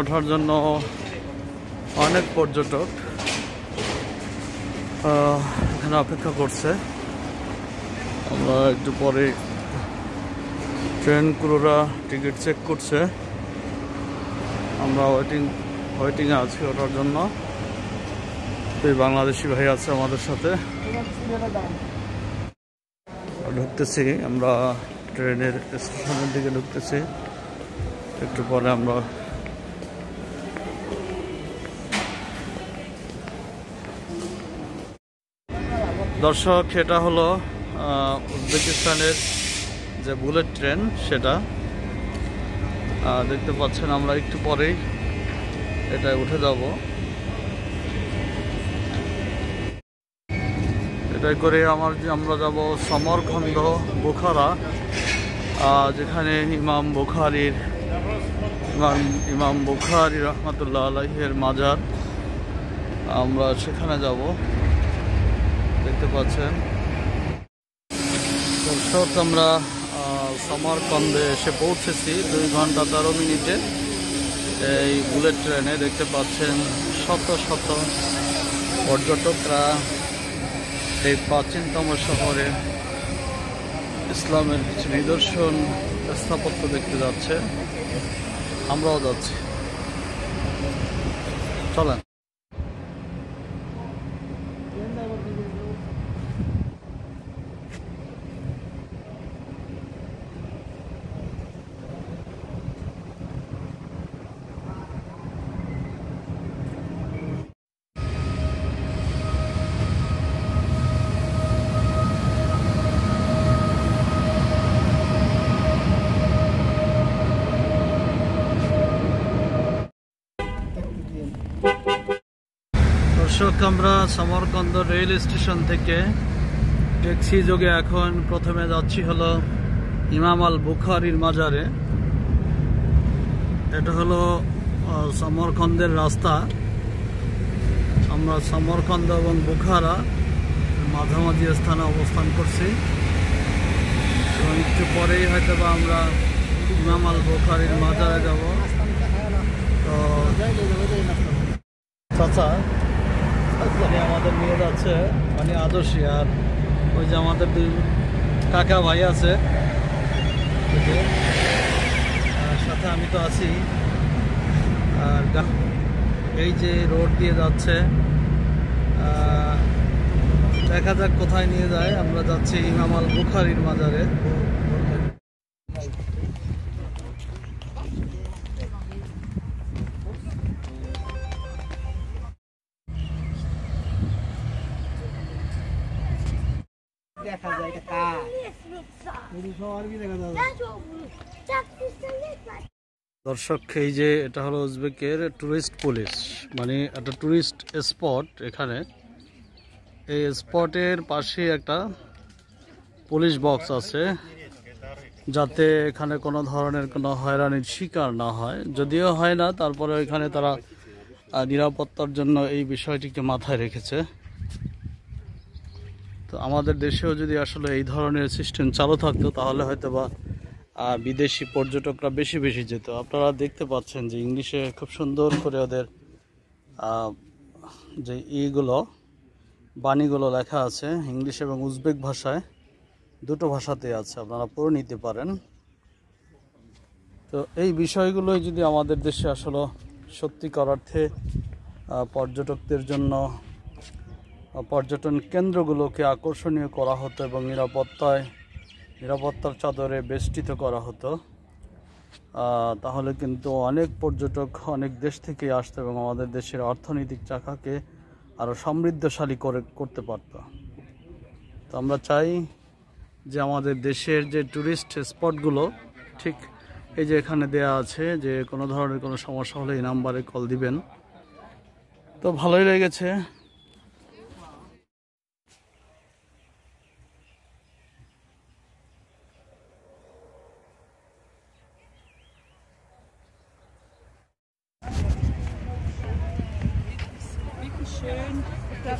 ওঠার জন্য অনেক পর্যটক এখানে অপেক্ষা করছে। আমরা একটু পরে ট্রেন ক্রুরা টিকিট চেক করছে, আমরা ওয়েটিংয়ে আছি ওঠার জন্য। এই বাংলাদেশি ভাই আছে আমাদের সাথে, ঢুকতেছি আমরা ট্রেনের স্টেশনের দিকে ঢুকতেছি। একটু পরে আমরা দর্শক, এটা হলো উজবেকিস্তানের যে বুলেট ট্রেন, সেটা দেখতে পাচ্ছেন। আমরা একটু পরেই এটায় উঠে যাব। এটাই করে আমরা যাব সমরখন্দ, বুখারা, যেখানে ইমাম বুখারী রহমতুল্লাহ আলাইহির মাজার। আমরা সেখানে যাব, দেখতে পাচ্ছেন। দর্শক, আমরা সমরকন্দে এসে পৌঁছেছি 2 ঘন্টা 13 মিনিটে এই বুলেট ট্রেনে। দেখতে পাচ্ছেন শত শত পর্যটকরা এই প্রাচীনতম শহরে ইসলামের কিছু নিদর্শন স্থাপত্য দেখতে যাচ্ছে। আমরাও যাচ্ছি, চলেন। দর্শক, আমরা সমরকন্দ রেল স্টেশন থেকে ট্যাক্সি যোগে এখন প্রথমে যাচ্ছি হলো ইমাম আল বুখারীর মাজারে। এটা হলো সমরকন্দের রাস্তা। আমরা সমরকন্দ এবং বুখারা মাঝামাঝি স্থানে অবস্থান করছি এবং একটু পরেই হয়তো বা আমরা ইমাম আল বুখারীর মাজারে যাব। তো চাচা আমাদের নিয়ে যাচ্ছে, মানে আদর্শী, আর ওই যে আমাদের 2 কাকা ভাই আছে সাথে, আমি তো আছি। আর এই যে রোড দিয়ে যাচ্ছে, দেখা যাক কোথায় নিয়ে যায়। আমরা যাচ্ছি ইমাম আল বুখারীর মাজারে। দর্শক, এই যে এটা হলো উজবেকের টুরিস্ট পুলিশ, মানে একটা টুরিস্ট স্পট। এখানে এই স্পটের পাশে একটা পুলিশ বক্স আছে, যাতে এখানে কোনো ধরনের কোনো হয়রানির শিকার না হয়। যদিও হয় না, তারপরে এখানে তারা নিরাপত্তার জন্য এই বিষয়টিকে মাথায় রেখেছে। তো আমাদের দেশেও যদি আসলে এই ধরনের সিস্টেম চালু থাকতো, তাহলে হয়তো বা বিদেশি পর্যটকরা বেশি যেত। আপনারা দেখতে পাচ্ছেন যে ইংলিশে খুব সুন্দর করে ওদের যে বাণীগুলো লেখা আছে, ইংলিশ এবং উজবেক ভাষায়, 2টো ভাষাতে আছে, আপনারা পড়ে নিতে পারেন। তো এই বিষয়গুলোই যদি আমাদের দেশে আসলে সত্যিকার অর্থে পর্যটকদের জন্য পর্যটন কেন্দ্রগুলোকে আকর্ষণীয় করা হতো এবং নিরাপত্তার চাদরে বেষ্টিত করা হতো, তাহলে কিন্তু অনেক পর্যটক অনেক দেশ থেকে আসতো এবং আমাদের দেশের অর্থনৈতিক চাকাকে আরও সমৃদ্ধশালী করতে পারত। তো আমরা চাই যে আমাদের দেশের যে ট্যুরিস্ট স্পটগুলো, ঠিক এই যে এখানে দেয়া আছে, যে কোনো ধরনের কোনো সমস্যা হলে এই নাম্বারে কল দিবেন। তো ভালোই লেগেছে।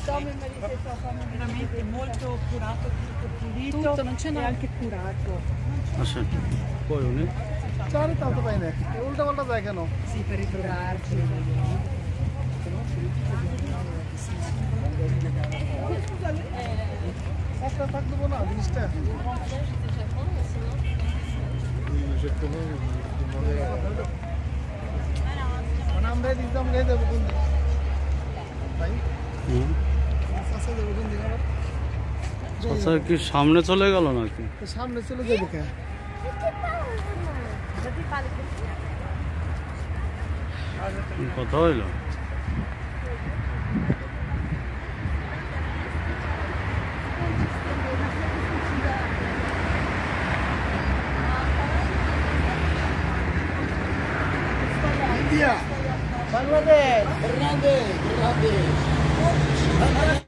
veramente molto curato, tutto pulito. Tutto, non c'è e nulla. anche curato. আসেন কই উনি চারে তালতে পাই না উল্টা পাল্টা যায় কেন Sì, per ritrovarci. একটা থাক দেবো না জিনিসটা মানে আমরা এক্সাম গাই দেবো কোন দিন ভাই হুম। আচ্ছা দেবো কোন দিন আবার আচ্ছা কি সামনে চলে গেল নাকি তো সামনে চলে যাবে কেন কথা হইলো ইন্ডিয়া বাংলাদেশ